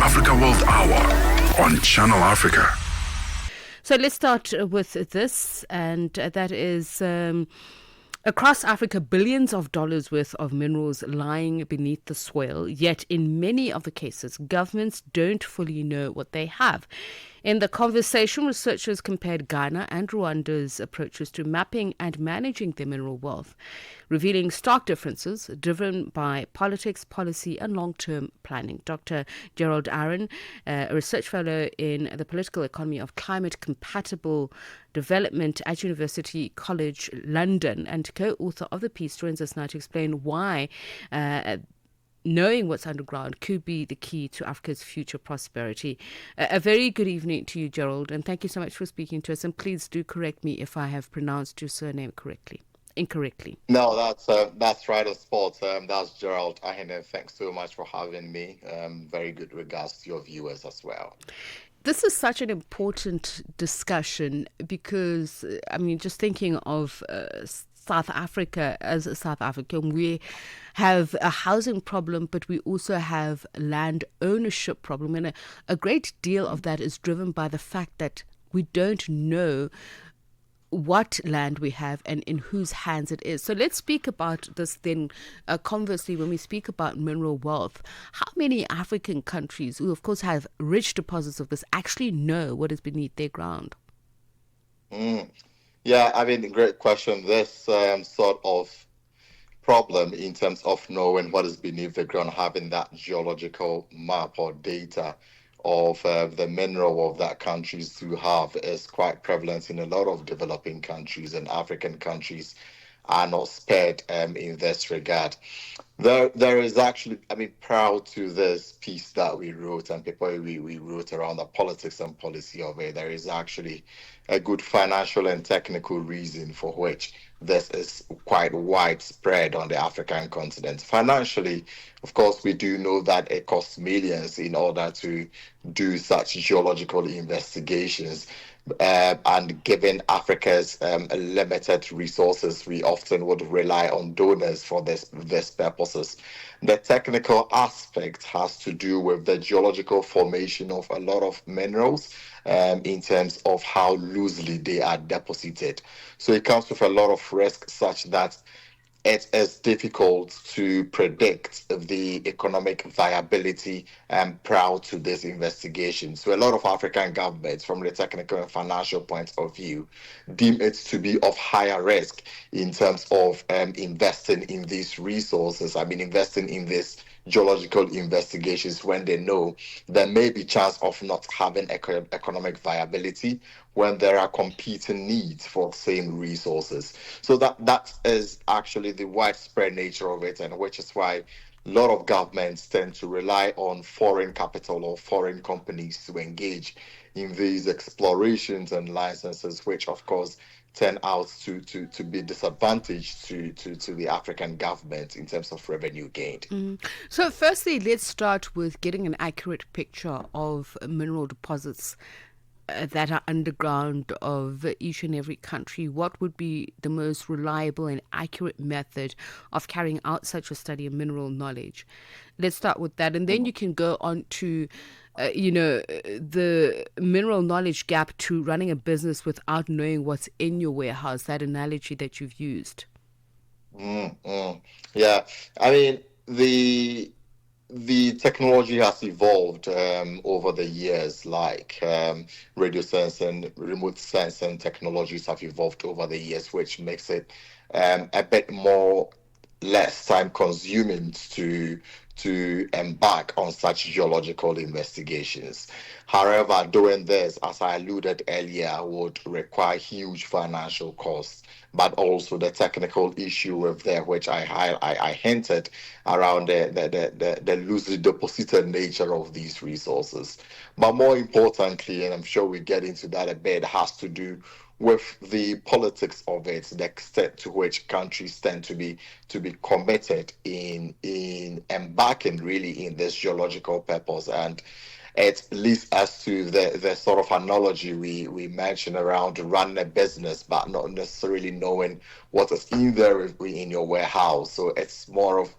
Africa World Hour on Channel Africa. So let's start with this, and that is across Africa, billions of dollars worth of minerals lying beneath the soil, yet in many of the cases, governments don't fully know what they have. In the conversation, researchers compared Ghana and Rwanda's approaches to mapping and managing their mineral wealth, revealing stark differences driven by politics, policy, and long-term planning. Dr. Gerald Arhin, a research fellow in the political economy of climate-compatible development at University College London and co-author of the piece, joins us now to explain why knowing what's underground could be the key to Africa's future prosperity. A very good evening to you, Gerald, and thank you so much for speaking to us. And please do correct me if I have pronounced your surname incorrectly. No, that's right on spot. That's Gerald Arhin. Thanks so much for having me. Very good regards to your viewers as well. This is such an important discussion because, just thinking of South Africa, as a South African, we have a housing problem, but we also have land ownership problem. And a great deal of that is driven by the fact that we don't know what land we have and in whose hands it is. So let's speak about this then. Conversely, when we speak about mineral wealth, how many African countries, who of course have rich deposits of this, actually know what is beneath their ground? Yeah, great question. This sort of problem in terms of knowing what is beneath the ground, having that geological map or data of the mineral of that countries to have is quite prevalent in a lot of developing countries, and African countries are not spared in this regard. There is actually, proud to this piece that we wrote and people we wrote around the politics and policy of it, there is actually a good financial and technical reason for which this is quite widespread on the African continent. Financially, of course, we do know that it costs millions in order to do such geological investigations. And given Africa's limited resources, we often would rely on donors for this purposes. The technical aspect has to do with the geological formation of a lot of minerals in terms of how loosely they are deposited. So it comes with a lot of risk such that it is difficult to predict the economic viability prior to this investigation. So a lot of African governments, from the technical and financial point of view, deem it to be of higher risk in terms of investing in these resources. Investing in this geological investigations when they know there may be chance of not having economic viability when there are competing needs for same resources. So that is actually the widespread nature of it, and which is why a lot of governments tend to rely on foreign capital or foreign companies to engage in these explorations and licenses, which of course turn out to be disadvantaged to the African government in terms of revenue gained. So firstly, let's start with getting an accurate picture of mineral deposits that are underground of each and every country. What would be the most reliable and accurate method of carrying out such a study of mineral knowledge? Let's start with that, and then you can go on to the mineral knowledge gap to running a business without knowing what's in your warehouse, that analogy that you've used. Yeah, the technology has evolved over the years, like radio sensing, remote sensing technologies have evolved over the years, which makes it a bit less time consuming to embark on such geological investigations. However, doing this, as I alluded earlier, would require huge financial costs, but also the technical issue with there, which I hinted around the loosely deposited nature of these resources. But more importantly, and I'm sure we get into that a bit, has to do with the politics of it, the extent to which countries tend to be committed in embarking really in this geological purpose. And it leads us to the sort of analogy we mentioned around running a business, but not necessarily knowing what is in there in your warehouse. So it's more of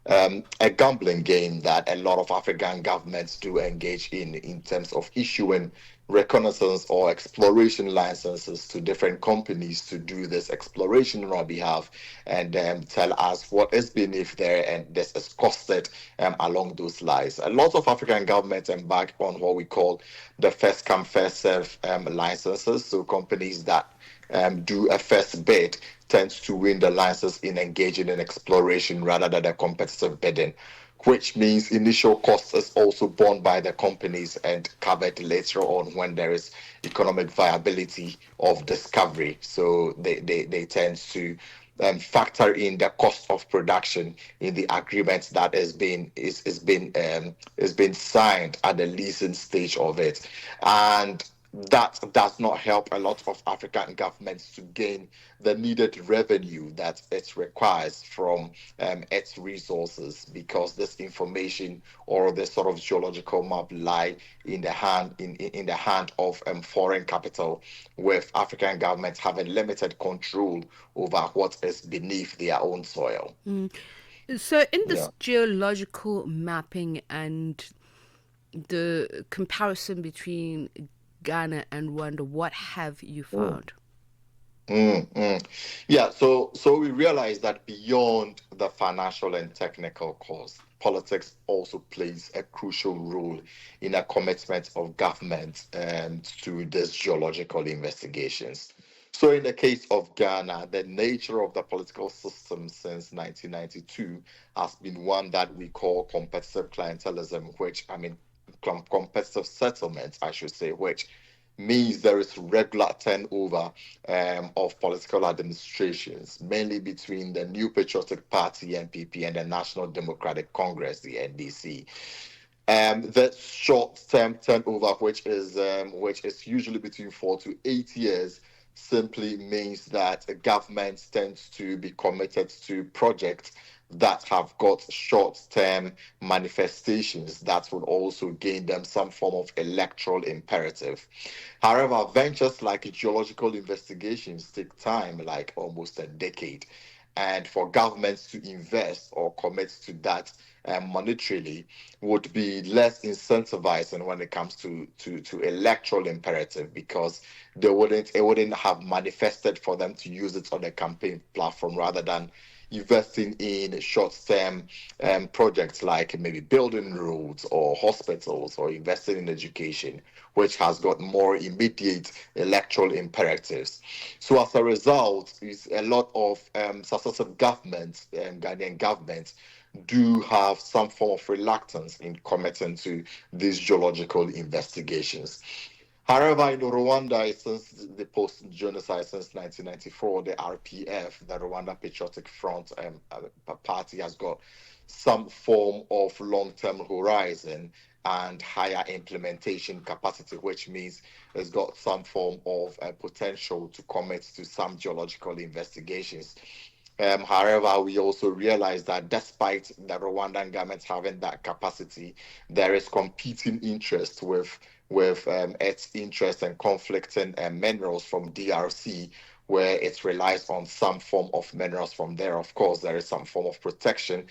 a gambling game that a lot of African governments do engage in terms of issuing reconnaissance or exploration licenses to different companies to do this exploration on our behalf and tell us what is beneath there, and this is costed along those lines. A lot of African governments embark on what we call the first come first serve licenses. So companies that do a first bid tends to win the license in engaging in exploration rather than a competitive bidding, which means initial cost is also borne by the companies and covered later on when there is economic viability of discovery. So they tend to factor in the cost of production in the agreement that is being signed at the leasing stage of it, and that does not help a lot of African governments to gain the needed revenue that it requires from its resources, because this information or this sort of geological map lie in the hand of foreign capital, with African governments having limited control over what is beneath their own soil. So, in Yeah. this geological mapping and the comparison between Ghana and Rwanda, what have you found? Mm, mm. Yeah, so we realize that beyond the financial and technical cost, politics also plays a crucial role in a commitment of government to these geological investigations. So in the case of Ghana, the nature of the political system since 1992 has been one that we call competitive clientelism, which I mean competitive settlements, I should say, which means there is regular turnover of political administrations, mainly between the New Patriotic Party (NPP) and the National Democratic Congress (the NDC). The short-term turnover, which is usually between 4 to 8 years, simply means that governments tend to be committed to projects that have got short-term manifestations that would also gain them some form of electoral imperative. However, ventures like geological investigations take time, like almost a decade. And for governments to invest or commit to that monetarily would be less incentivized and when it comes to electoral imperative, because it wouldn't have manifested for them to use it on a campaign platform, rather than investing in short-term projects like maybe building roads or hospitals, or investing in education, which has got more immediate electoral imperatives. So as a result, is a lot of successive governments, Ghanaian governments, do have some form of reluctance in committing to these geological investigations. However, in Rwanda, since the post-genocide since 1994, the RPF, the Rwanda Patriotic Front party, has got some form of long-term horizon and higher implementation capacity, which means it's got some form of potential to commit to some geological investigations. However, we also realize that despite the Rwandan government having that capacity, there is competing interest with its interest and conflicting minerals from DRC, where it relies on some form of minerals from there. Of course, there is some form of protection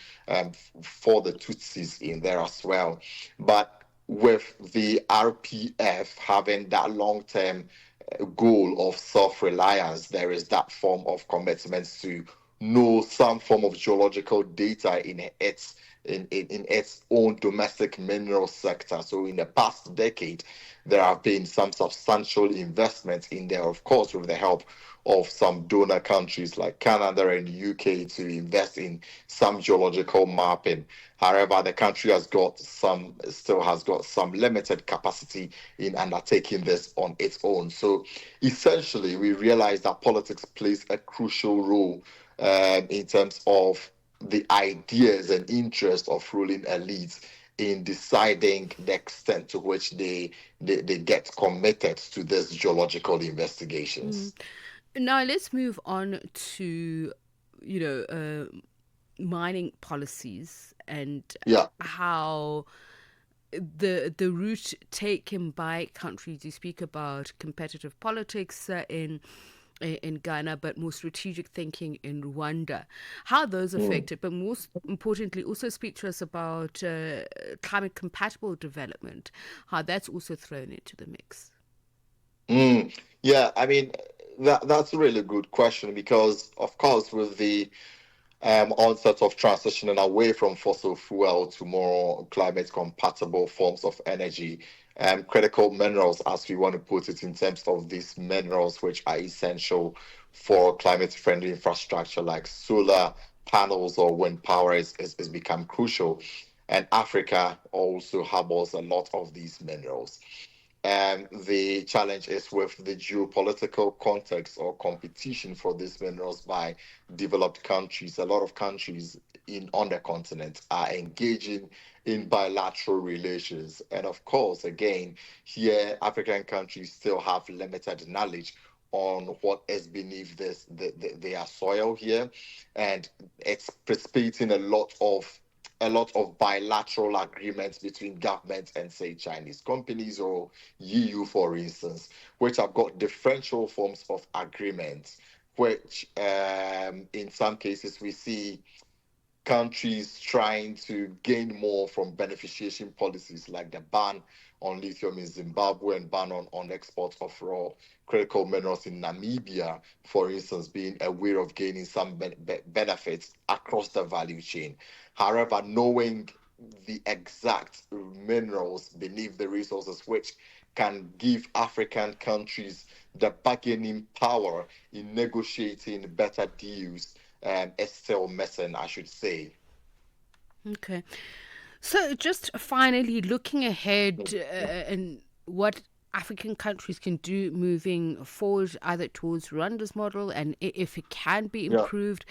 for the Tutsis in there as well. But with the RPF having that long-term goal of self-reliance, there is that form of commitment to know some form of geological data in its own domestic mineral sector. So in the past decade, there have been some substantial investments in there, of course, with the help of some donor countries like Canada and UK to invest in some geological mapping. However, the country still has got some limited capacity in undertaking this on its own. So essentially, we realize that politics plays a crucial role in terms of the ideas and interests of ruling elites in deciding the extent to which they get committed to these geological investigations. Now, let's move on to, you know, mining policies and Yeah. how the route taken by countries. You speak about competitive politics in in Ghana, but more strategic thinking in Rwanda. How those affected, but most importantly, also speak to us about climate compatible development, how that's also thrown into the mix. Yeah, I mean, that's a really good question because, of course, with the onset of transitioning away from fossil fuel to more climate compatible forms of energy, critical minerals, as we want to put it, in terms of these minerals which are essential for climate friendly infrastructure like solar panels or wind power is become crucial. And Africa also harbors a lot of these minerals. The challenge is with the geopolitical context or competition for these minerals by developed countries. A lot of countries on the continent are engaging in bilateral relations. And of course, again, here African countries still have limited knowledge on what is beneath their soil here. And it's precipitating a lot of bilateral agreements between governments and, say, Chinese companies or EU, for instance, which have got differential forms of agreements, which in some cases we see countries trying to gain more from beneficiation policies like the ban on lithium in Zimbabwe and ban on exports of raw critical minerals in Namibia, for instance, being a way of gaining some benefits across the value chain. However, knowing the exact minerals beneath the resources which can give African countries the bargaining power in negotiating better deals is still missing, I should say. Okay. So, just finally, looking ahead and what African countries can do moving forward, either towards Rwanda's model and if it can be Yeah. improved,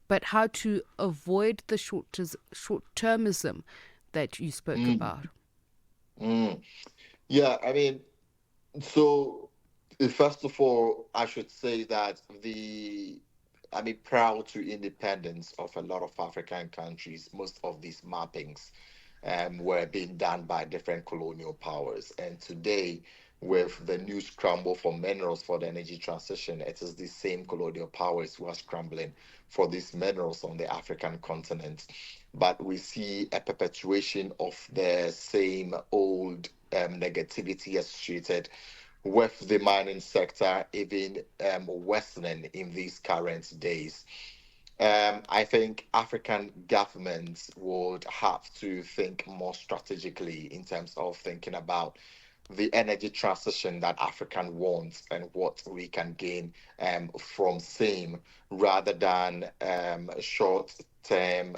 but how to avoid the short-termism that you spoke Mm, about. mm. Yeah, I mean, so first of all, I should say that proud to independence of a lot of African countries, most of these mappings were being done by different colonial powers. And today, with the new scramble for minerals for the energy transition, it is the same colonial powers who are scrambling for these minerals on the African continent. But we see a perpetuation of the same old negativity associated with the mining sector, even worsening in these current days. I think African governments would have to think more strategically in terms of thinking about the energy transition that African wants and what we can gain from same rather than short-term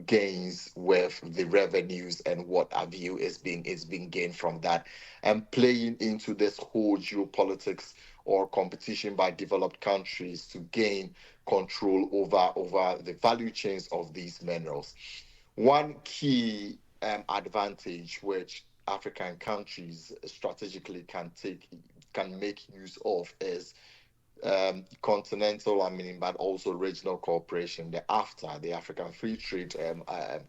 gains with the revenues and what have you is being gained from that, and playing into this whole geopolitics or competition by developed countries to gain control over the value chains of these minerals. One key advantage which African countries strategically can make use of is continental, but also regional cooperation. The AFTA, the African Free Trade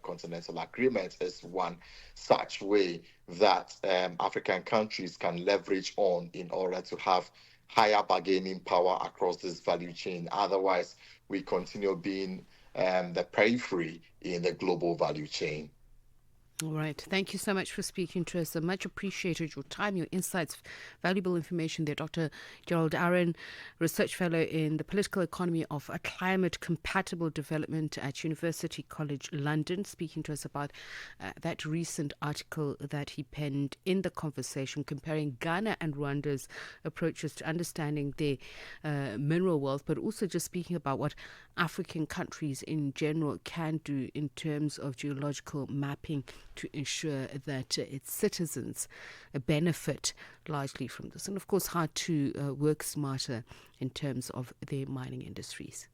Continental Agreement, is one such way that African countries can leverage on in order to have higher bargaining power across this value chain. Otherwise, we continue being the periphery in the global value chain. All right. Thank you so much for speaking to us. I much appreciated your time, your insights, valuable information there. Dr. Gerald Arhin, Research Fellow in the Political Economy of a Climate Compatible Development at University College London, speaking to us about that recent article that he penned in The Conversation, comparing Ghana and Rwanda's approaches to understanding their mineral wealth, but also just speaking about what African countries in general can do in terms of geological mapping to ensure that its citizens benefit largely from this. And of course, how to work smarter in terms of their mining industries.